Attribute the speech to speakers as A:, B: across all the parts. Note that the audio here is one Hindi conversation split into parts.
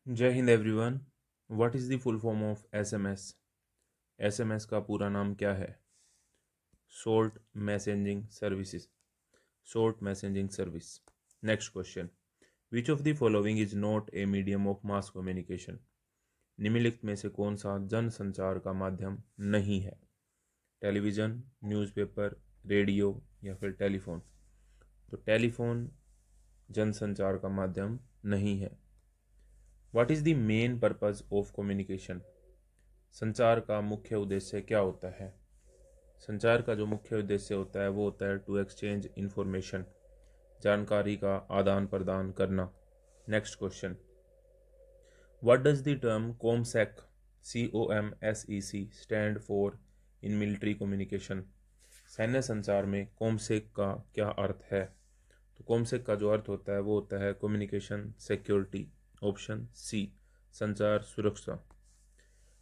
A: जय Hind everyone. What is the full form of SMS? SMS का पूरा नाम क्या है? Short messaging services, short messaging service. Next question, which of the following is not a medium of mass communication? निम्नलिखित में से कौन सा जनसंचार का माध्यम नहीं है? टेलीविज़न, न्यूज़पेपर, रेडियो या फिर टेलीफोन? तो टेलीफोन जनसंचार का माध्यम नहीं है। What is the main purpose of communication? संचार का मुख्य उद्देश्य क्या होता है? संचार का जो मुख्य उद्देश्य होता है वो होता है टू एक्सचेंज इंफॉर्मेशन, जानकारी का आदान प्रदान करना। Next question, what does the term COMSEC COMSEC stand for in military communication? सैन्य संचार में कॉमसेक का क्या अर्थ है? तो कॉमसेक का जो अर्थ होता है वो होता है कम्युनिकेशन सिक्योरिटी। ऑप्शन सी, संचार सुरक्षा।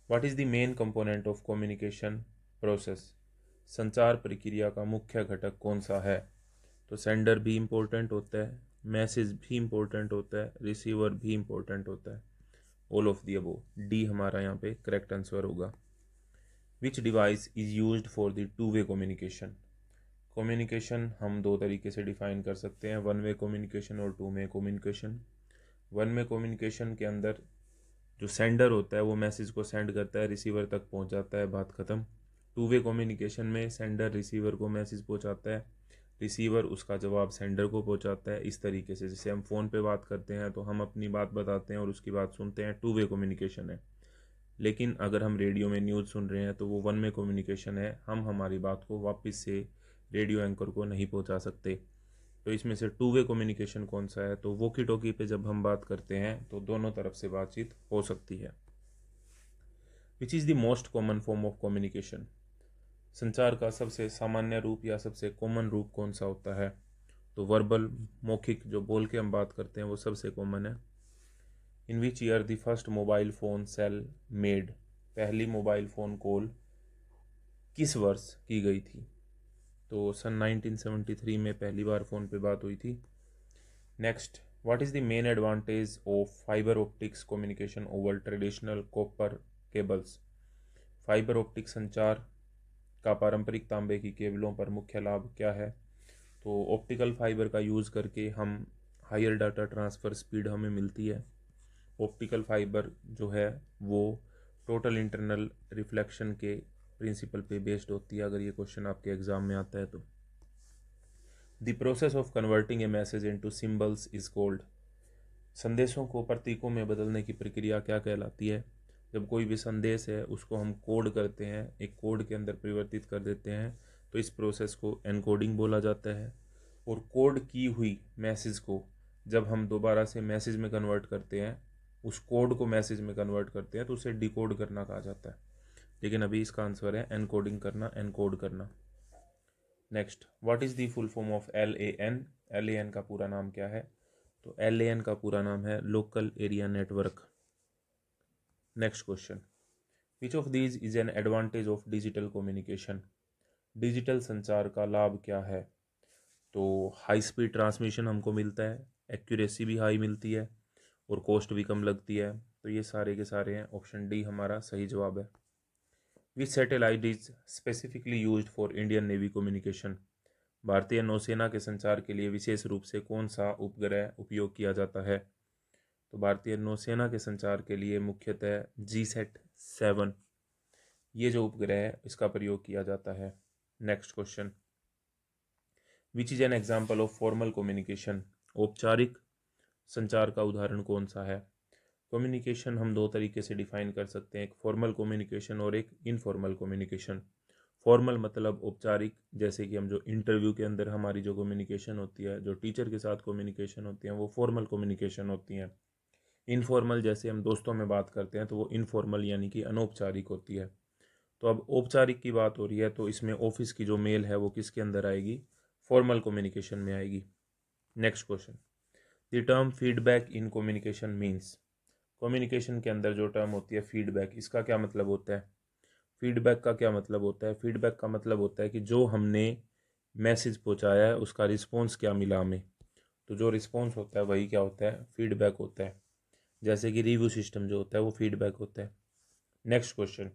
A: What is the main component of communication process? संचार प्रक्रिया का मुख्य घटक कौन सा है? तो सेंडर भी इम्पोर्टेंट होता है, मैसेज भी इम्पोर्टेंट होता है, रिसीवर भी इम्पोर्टेंट होता है। All of the above, D हमारा यहाँ पे करेक्ट आंसर होगा। विच device is used for the two way communication? Communication हम दो तरीके से डिफाइन कर सकते हैं, वन वे कम्युनिकेशन और two way communication. One way communication के अंदर जो सेंडर होता है वो मैसेज को सेंड करता है, रिसीवर तक पहुंच जाता है, बात ख़त्म। टू वे कम्युनिकेशन में सेंडर रिसीवर को मैसेज पहुंचाता है, रिसीवर उसका जवाब सेंडर को पहुंचाता है। इस तरीके से जैसे हम फ़ोन पे बात करते हैं तो हम अपनी बात बताते हैं और उसकी बात सुनते हैं, टू वे कम्युनिकेशन है। लेकिन अगर हम रेडियो में न्यूज़ सुन रहे हैं तो वो वन वे कम्युनिकेशन है, हम हमारी बात को वापस से रेडियो एंकर को नहीं पहुंचा सकते। तो इसमें से टू वे कम्युनिकेशन कौन सा है? तो वॉकी टॉकी पे जब हम बात करते हैं तो दोनों तरफ से बातचीत हो सकती है। Which is the most common form of communication? संचार का सबसे सामान्य रूप या सबसे कॉमन रूप कौन सा होता है? तो वर्बल, मौखिक, जो बोल के हम बात करते हैं वो सबसे कॉमन है। In which year the first mobile phone cell made? पहली मोबाइल फ़ोन कॉल किस वर्ष की गई थी? तो सन 1973 में पहली बार फ़ोन पे बात हुई थी। Next, what is the main advantage of fibre optics communication over traditional copper cables? Fibre optic संचार का पारंपरिक तांबे की केबलों पर मुख्य लाभ क्या है? तो ऑप्टिकल फाइबर का यूज़ करके हम हायर डाटा ट्रांसफ़र स्पीड हमें मिलती है। ऑप्टिकल फाइबर जो है वो टोटल इंटरनल रिफ्लेक्शन के प्रिंसिपल पे बेस्ड होती है, अगर ये क्वेश्चन आपके एग्ज़ाम में आता है तो। The process of converting A message into symbols is called? संदेशों को प्रतीकों में बदलने की प्रक्रिया क्या कहलाती है? जब कोई भी संदेश है उसको हम कोड करते हैं, एक कोड के अंदर परिवर्तित कर देते हैं, तो इस प्रोसेस को एनकोडिंग बोला जाता है। और कोड की हुई मैसेज को जब हम दोबारा से मैसेज में कन्वर्ट करते हैं, उस कोड को मैसेज में कन्वर्ट करते हैं, तो उसे डिकोड करना कहा जाता है। लेकिन अभी इसका आंसर है एनकोडिंग करना, एनकोड करना। Next, what is the full form of LAN? LAN का पूरा नाम क्या है? तो LAN का पूरा नाम है local area network. Next question, which of these is an advantage of digital communication? Digital संचार का लाभ क्या है? तो हाई स्पीड ट्रांसमिशन हमको मिलता है, एक्यूरेसी भी हाई मिलती है और कॉस्ट भी कम लगती है। तो ये सारे के सारे हैं, ऑप्शन डी हमारा सही जवाब है। Which satellite is specifically used for Indian Navy communication? भारतीय नौसेना के संचार के लिए विशेष रूप से कौन सा उपग्रह उपयोग किया जाता है? तो भारतीय नौसेना के संचार के लिए मुख्यतः GSAT-7 ये जो उपग्रह है इसका प्रयोग किया जाता है। Next question, which is an example of formal communication? औपचारिक संचार का उदाहरण कौन सा है? कम्युनिकेशन हम दो तरीके से डिफाइन कर सकते हैं, एक फॉर्मल कम्युनिकेशन और एक इनफॉर्मल कम्युनिकेशन। फॉर्मल मतलब औपचारिक, जैसे कि हम जो इंटरव्यू के अंदर हमारी जो कम्युनिकेशन होती है, जो टीचर के साथ कम्युनिकेशन होती है, वो फॉर्मल कम्युनिकेशन होती हैं। इनफॉर्मल जैसे हम दोस्तों में बात करते हैं तो वो इनफॉर्मल यानी कि अनौपचारिक होती है। तो अब औपचारिक की बात हो रही है तो इसमें ऑफिस की जो मेल है वो किसके अंदर आएगी? फॉर्मल कम्युनिकेशन में आएगी। Next question, the term feedback in communication means? Communication के अंदर जो टर्म होती है फीडबैक, इसका क्या मतलब होता है? फीडबैक का क्या मतलब होता है? फीडबैक का मतलब होता है कि जो हमने मैसेज पहुंचाया है उसका रिस्पॉन्स क्या मिला हमें। तो जो रिस्पॉन्स होता है वही क्या होता है? फीडबैक होता है। जैसे कि रिव्यू सिस्टम जो होता है वो फीडबैक होता है। Next question,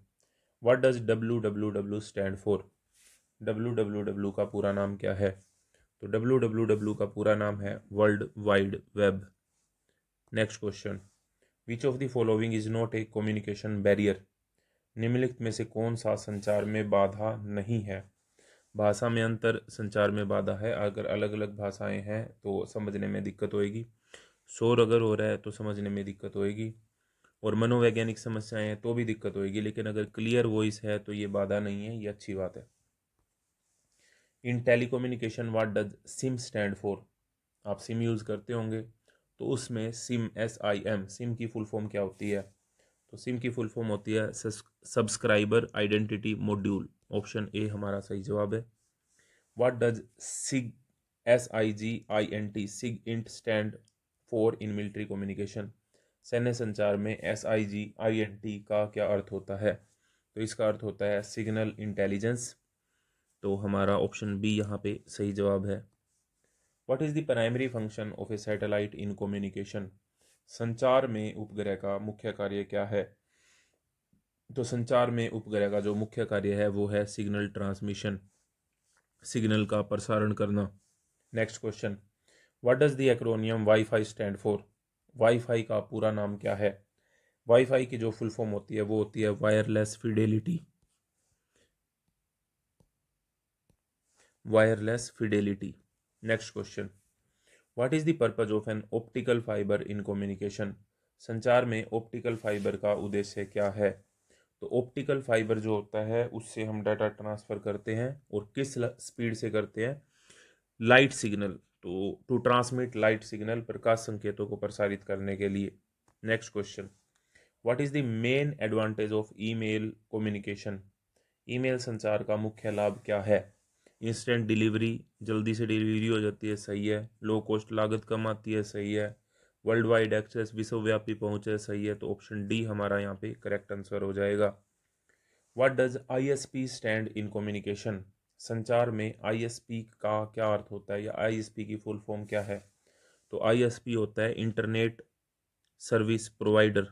A: what does WWW stand for? WWW का पूरा नाम क्या है? तो WWW का पूरा नाम है world wide web. Next question, which of the following is not a communication barrier? निम्नलिखित में से कौन सा संचार में बाधा नहीं है? भाषा में अंतर संचार में बाधा है। अगर अलग अलग भाषाएं हैं तो समझने में दिक्कत होएगी। शोर अगर हो रहा है तो समझने में दिक्कत होएगी, और मनोवैज्ञानिक समस्याएं हैं तो भी दिक्कत होएगी। लेकिन अगर क्लियर वॉइस है तो ये बाधा नहीं है, ये अच्छी बात है। In telecommunication what does SIM stand for? आप सिम यूज़ करते होंगे, तो उसमें सिम SIM सिम की फुल फॉर्म क्या होती है? तो सिम की फुल फॉर्म होती है subscriber identity module. Option A हमारा सही जवाब है। What does SIGINT SIGINT stand for in military communication? सैन्य संचार में SIGINT का क्या अर्थ होता है? तो इसका अर्थ होता है सिग्नल इंटेलिजेंस। तो हमारा ऑप्शन बी यहाँ पे सही जवाब है। What is the primary function of A satellite in communication? संचार में उपग्रह का मुख्य कार्य क्या है? तो संचार में उपग्रह का जो मुख्य कार्य है वो है सिग्नल ट्रांसमिशन, सिग्नल का प्रसारण करना। Next question, what does the acromion wifi stand for? Wifi का पूरा नाम क्या है? वाईफाई की जो फुल फॉर्म होती है वो होती है wireless Fidelity. Wireless Fidelity. Next question, what is the purpose of an optical fibre in communication? संचार में ऑप्टिकल फाइबर का उद्देश्य क्या है? तो ऑप्टिकल फाइबर जो होता है उससे हम डाटा ट्रांसफर करते हैं, और किस स्पीड से करते हैं? Light signal. तो टू ट्रांसमिट लाइट सिग्नल, प्रकाश संकेतों को प्रसारित करने के लिए। Next question, what is the main advantage of email communication? Email संचार का मुख्य लाभ क्या है? इंस्टेंट डिलीवरी, जल्दी से डिलीवरी हो जाती है, सही है। लो कॉस्ट, लागत कम आती है, सही है। वर्ल्ड वाइड एक्सेस, विश्वव्यापी पहुंच है, सही है। तो ऑप्शन डी हमारा यहाँ पे करेक्ट आंसर हो जाएगा। What does ISP stand in communication? संचार में ISP का क्या अर्थ होता है, या ISP की फुल फॉर्म क्या है? तो ISP होता है इंटरनेट सर्विस प्रोवाइडर,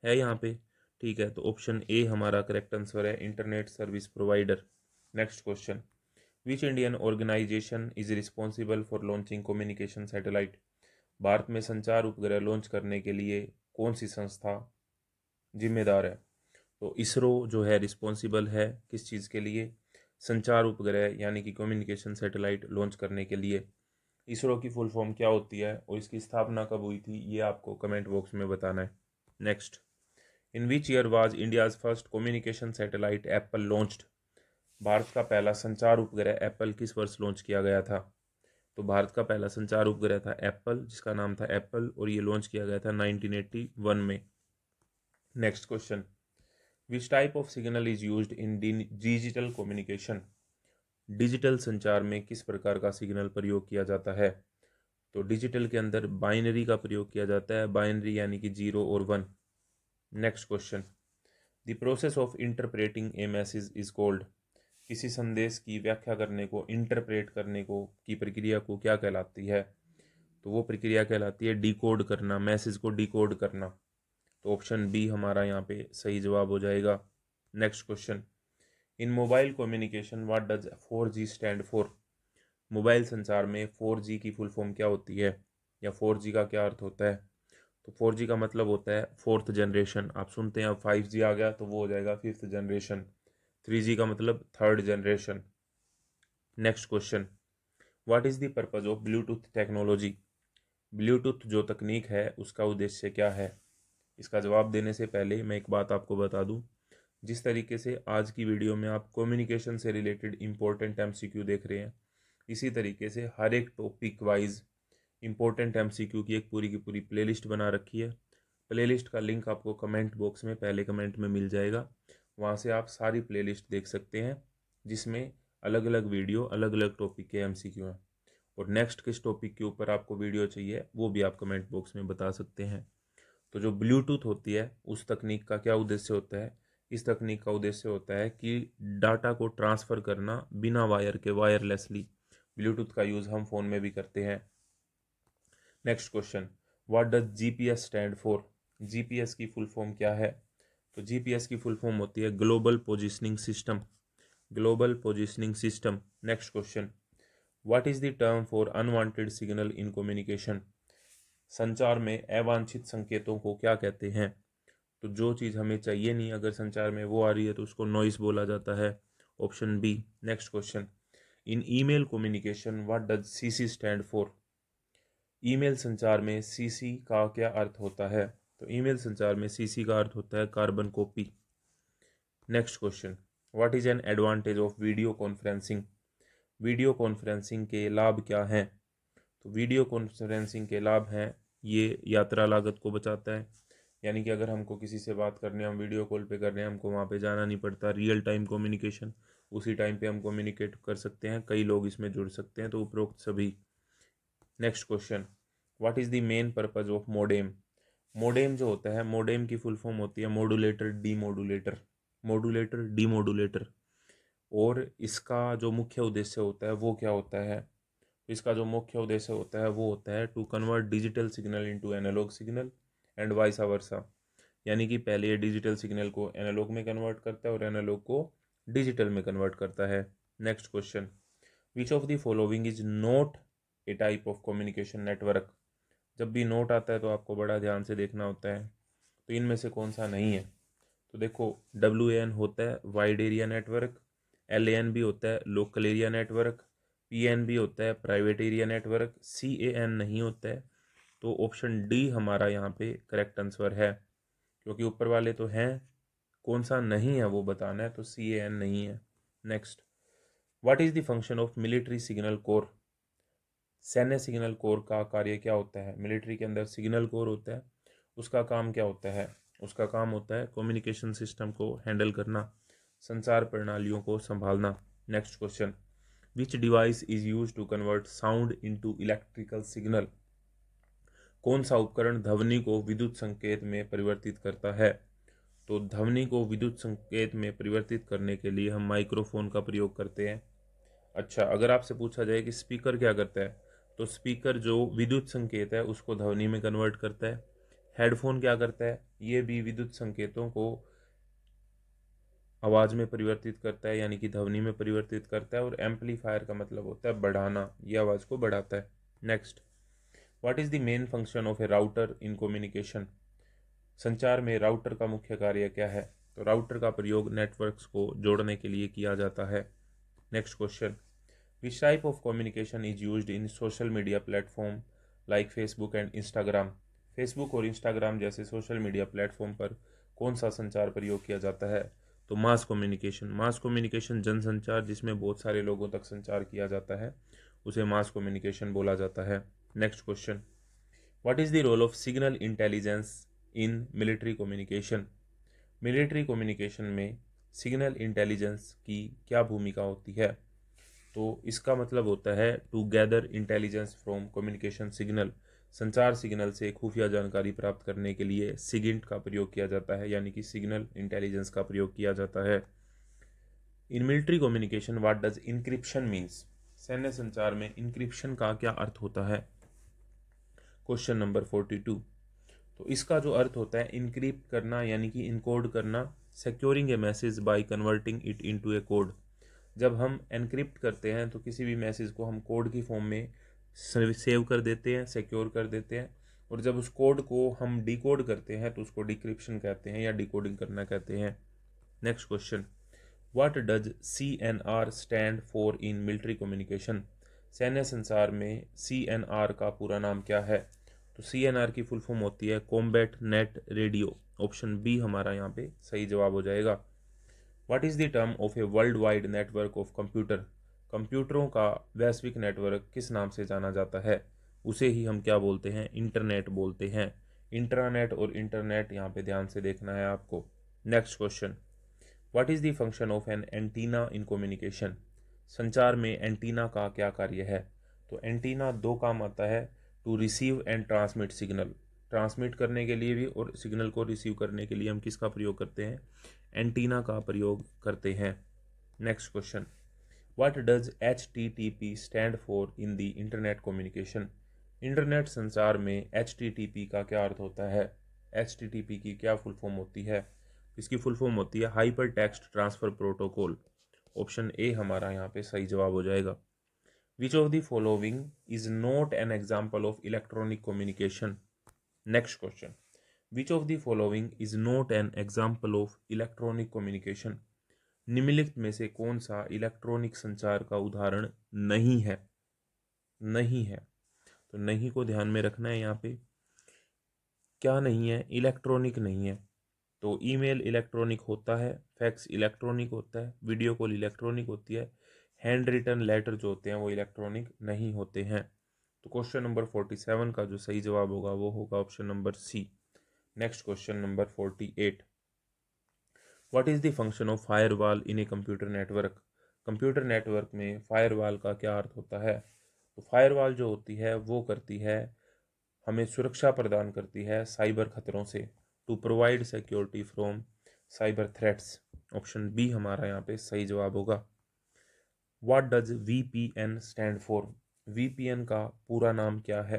A: है यहाँ पे, ठीक है। तो ऑप्शन ए हमारा करेक्ट आंसर है, internet service provider. Next question, which Indian organization is responsible for launching communication satellite? Bharat में संचार उपग्रह लॉन्च करने के लिए कौन सी संस्था जिम्मेदार है? तो इसरो जो है रिस्पॉन्सिबल है किस चीज़ के लिए? संचार उपग्रह यानी कि कम्युनिकेशन सैटेलाइट लॉन्च करने के लिए। इसरो की फुल फॉर्म क्या होती है और इसकी स्थापना कब हुई थी, ये आपको कमेंट बॉक्स में बताना है। Next, in which year was India's first communication satellite Apple launched? Bharat का पहला संचार उपग्रह एप्पल किस वर्ष लॉन्च किया गया था? तो भारत का पहला संचार उपग्रह था एप्पल, जिसका नाम था एप्पल, और ये लॉन्च किया गया था 1981 में। Next question, which type of signal is used in digital communication? Digital संचार में किस प्रकार का सिग्नल प्रयोग किया जाता है? तो डिजिटल के अंदर बाइनरी का प्रयोग किया जाता है, बाइनरी यानी कि 0 और 1। Next question, the process of interpreting A message is called? किसी संदेश की व्याख्या करने को, इंटरप्रेट करने को की प्रक्रिया को क्या कहलाती है? तो वो प्रक्रिया कहलाती है डिकोड करना, मैसेज को डिकोड करना। तो ऑप्शन बी हमारा यहाँ पे सही जवाब हो जाएगा। Next question, in mobile communication what does 4G stand for? Mobile संचार में 4G की फुल फॉर्म क्या होती है, या 4G का क्या अर्थ होता है? तो 4G का मतलब होता है फोर्थ जनरेशन। आप सुनते हैं अब 5G आ गया, तो वो हो जाएगा फिफ्थ जनरेशन। 3G का मतलब third generation. Next question, what is the purpose of Bluetooth technology? Bluetooth जो तकनीक है उसका उद्देश्य क्या है? इसका जवाब देने से पहले मैं एक बात आपको बता दूं, जिस तरीके से आज की वीडियो में आप कम्युनिकेशन से रिलेटेड इंपॉर्टेंट MCQ देख रहे हैं, इसी तरीके से हर एक टॉपिक वाइज इंपॉर्टेंट MCQ की एक पूरी की पूरी प्लेलिस्ट बना रखी है। प्लेलिस्ट का लिंक आपको कमेंट बॉक्स में पहले कमेंट में मिल जाएगा, वहाँ से आप सारी प्लेलिस्ट देख सकते हैं, जिसमें अलग अलग वीडियो अलग अलग टॉपिक के MCQ हैं। और नेक्स्ट किस टॉपिक के ऊपर आपको वीडियो चाहिए वो भी आप कमेंट बॉक्स में बता सकते हैं। तो जो ब्लूटूथ होती है उस तकनीक का क्या उद्देश्य होता है? इस तकनीक का उद्देश्य होता है कि डाटा को ट्रांसफ़र करना बिना वायर के, वायरलेसली। ब्लूटूथ का यूज़ हम फ़ोन में भी करते हैं। Next question, what does GPS stand for? GPS की फुल फॉर्म क्या है? तो जीपीएस की फुल फॉर्म होती है global positioning system, global positioning system. Next question, what is the term for unwanted signal in communication? संचार में अवांछित संकेतों को क्या कहते हैं? तो जो चीज़ हमें चाहिए नहीं अगर संचार में वो आ रही है तो उसको नॉइस बोला जाता है, option B. Next question, in email communication what does CC stand for? Email संचार में सीसी का क्या अर्थ होता है? तो ईमेल संचार में सीसी का अर्थ होता है carbon copy. Next question, what is an advantage of video conferencing? Video conferencing के लाभ क्या हैं? तो वीडियो कॉन्फ्रेंसिंग के लाभ हैं, ये यात्रा लागत को बचाता है, यानी कि अगर हमको किसी से बात करनी है, हम वीडियो कॉल पे कर रहे हैं, हमको वहाँ पे जाना नहीं पड़ता, रियल टाइम कम्युनिकेशन, उसी टाइम पे हम कम्युनिकेट कर सकते हैं, कई लोग इसमें जुड़ सकते हैं, तो उपरोक्त सभी। Next question, what is the main purpose of modem? Modem जो होता है, मोडेम की फुल फॉर्म होती है मॉड्यूलेटर डीमॉड्यूलेटर, मॉड्यूलेटर डीमॉड्यूलेटर। और इसका जो मुख्य उद्देश्य होता है वो क्या होता है? इसका जो मुख्य उद्देश्य होता है वो होता है to convert digital signal into analog signal and vice versa, यानी कि पहले ये डिजिटल सिग्नल को एनालॉग में कन्वर्ट करता है और एनालॉग को डिजिटल में कन्वर्ट करता है। Next question, which of the following is not a type of communication network? जब भी नोट आता है तो आपको बड़ा ध्यान से देखना होता है, तो इनमें से कौन सा नहीं है? तो देखो, WAN होता है वाइड एरिया नेटवर्क, LAN भी होता है लोकल एरिया नेटवर्क, PAN भी होता है प्राइवेट एरिया नेटवर्क, CAN नहीं होता है। तो ऑप्शन डी हमारा यहाँ पे करेक्ट आंसर है, क्योंकि ऊपर वाले तो हैं, कौन सा नहीं है वो बताना है, तो CAN नहीं है। Next, what is the function of military signal corps? सैन्य सिग्नल कोर का कार्य क्या होता है? मिलिट्री के अंदर सिग्नल कोर होता है, उसका काम क्या होता है? उसका काम होता है कम्युनिकेशन सिस्टम को हैंडल करना, संचार प्रणालियों को संभालना। Next question, which device is use to convert sound into electrical signal? कौन सा उपकरण ध्वनि को विद्युत संकेत में परिवर्तित करता है? तो ध्वनि को विद्युत संकेत में परिवर्तित करने के लिए हम माइक्रोफोन का प्रयोग करते हैं। अच्छा, अगर आपसे पूछा जाए कि स्पीकर क्या करता है, तो स्पीकर जो विद्युत संकेत है उसको ध्वनि में कन्वर्ट करता है। हेडफोन क्या करता है? ये भी विद्युत संकेतों को आवाज़ में परिवर्तित करता है, यानी कि ध्वनि में परिवर्तित करता है। और एम्पलीफायर का मतलब होता है बढ़ाना, ये आवाज़ को बढ़ाता है। Next, what is the main function of A router in communication? संचार में राउटर का मुख्य कार्य क्या है? तो राउटर का प्रयोग नेटवर्क्स को जोड़ने के लिए किया जाता है। Next question, which type of communication is used in social media platform like Facebook and Instagram? Facebook और इंस्टाग्राम जैसे सोशल मीडिया प्लेटफॉर्म पर कौन सा संचार प्रयोग किया जाता है? तो मास कम्युनिकेशन। मास कम्युनिकेशन जनसंचार जिसमें बहुत सारे लोगों तक संचार किया जाता है उसे मास कम्युनिकेशन बोला जाता है। Next question, what is the role of signal intelligence in military communication? Military communication में सिग्नल इंटेलिजेंस की क्या भूमिका होती है? तो इसका मतलब होता है to gather intelligence from communication signal. संचार सिग्नल से खुफिया जानकारी प्राप्त करने के लिए सिगिंट का प्रयोग किया जाता है, यानी कि सिग्नल इंटेलिजेंस का प्रयोग किया जाता है। In military communication what does encryption means? सैन्य संचार में इंक्रिप्शन का क्या अर्थ होता है? Question number 42। तो इसका जो अर्थ होता है इनक्रिप्ट करना, यानी कि इनकोड करना, securing A message by converting it into A code. जब हम एनक्रिप्ट करते हैं तो किसी भी मैसेज को हम कोड की फॉर्म में सेव कर देते हैं, सिक्योर कर देते हैं, और जब उस कोड को हम डिकोड करते हैं तो उसको डिक्रिप्शन कहते हैं या डिकोडिंग करना कहते हैं। Next question, what does CNR stand for in military communication? सैन्य संचार में CNR का पूरा नाम क्या है? तो CNR की फुल फॉर्म होती है combat net radio. Option B हमारा यहाँ पे सही जवाब हो जाएगा। What is the term of a world wide network of computer? कंप्यूटरों का वैश्विक नेटवर्क किस नाम से जाना जाता है? उसे ही हम क्या बोलते हैं? इंटरनेट बोलते हैं। इंट्रानेट और इंटरनेट यहाँ पे ध्यान से देखना है आपको। Next question, what is the function of an antenna in communication? संचार में एंटीना का क्या कार्य है? तो एंटीना दो काम आता है, to receive and transmit signal. Transmit करने के लिए भी और सिग्नल को रिसीव करने के लिए हम किसका प्रयोग करते हैं? एंटीना का प्रयोग करते हैं। Next question, what does HTTP stand for in the internet communication? Internet संचार में HTTP का क्या अर्थ होता है? HTTP की क्या फुल फॉर्म होती है? इसकी फुल फॉर्म होती है hyper text transfer protocol. Option A हमारा यहाँ पे सही जवाब हो जाएगा। Which of the following is not an example of electronic communication? Next question, which of the following is not an example of electronic communication? निम्नलिखित में से कौन सा इलेक्ट्रॉनिक संचार का उदाहरण नहीं है? नहीं है, तो नहीं को ध्यान में रखना है। यहाँ पे क्या नहीं है? इलेक्ट्रॉनिक नहीं है। तो ईमेल इलेक्ट्रॉनिक होता है, फैक्स इलेक्ट्रॉनिक होता है, वीडियो कॉल इलेक्ट्रॉनिक होती है, हैंड रिटन लेटर जो होते हैं वो इलेक्ट्रॉनिक नहीं होते हैं। तो क्वेश्चन नंबर 47 का जो सही जवाब होगा वो होगा option number C. Next question number 48, what is the function of firewall in a computer network? Computer network में फायरवॉल का क्या अर्थ होता है? तो फायरवॉल जो होती है वो करती है, हमें सुरक्षा प्रदान करती है साइबर खतरों से, to provide security from cyber threats. Option B हमारा यहाँ पे सही जवाब होगा। What does VPN stand for? VPN का पूरा नाम क्या है?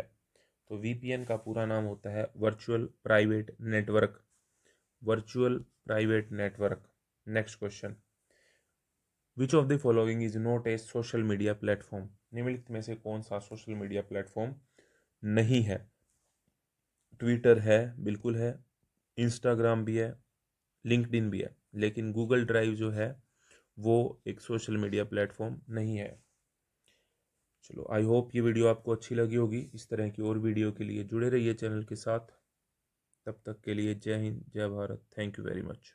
A: तो VPN का पूरा नाम होता है virtual private network. Virtual private network. Next question, which of the following is not a social media platform? निम्नलिखित में से कौन सा सोशल मीडिया प्लेटफॉर्म नहीं है? ट्विटर है, बिल्कुल है, इंस्टाग्राम भी है, लिंक्डइन भी है, लेकिन गूगल ड्राइव जो है वो एक सोशल मीडिया प्लेटफॉर्म नहीं है। चलो, आई होप ये वीडियो आपको अच्छी लगी होगी। इस तरह की और वीडियो के लिए जुड़े रहिए चैनल के साथ। तब तक के लिए जय हिंद, जय Bharat, thank you very much.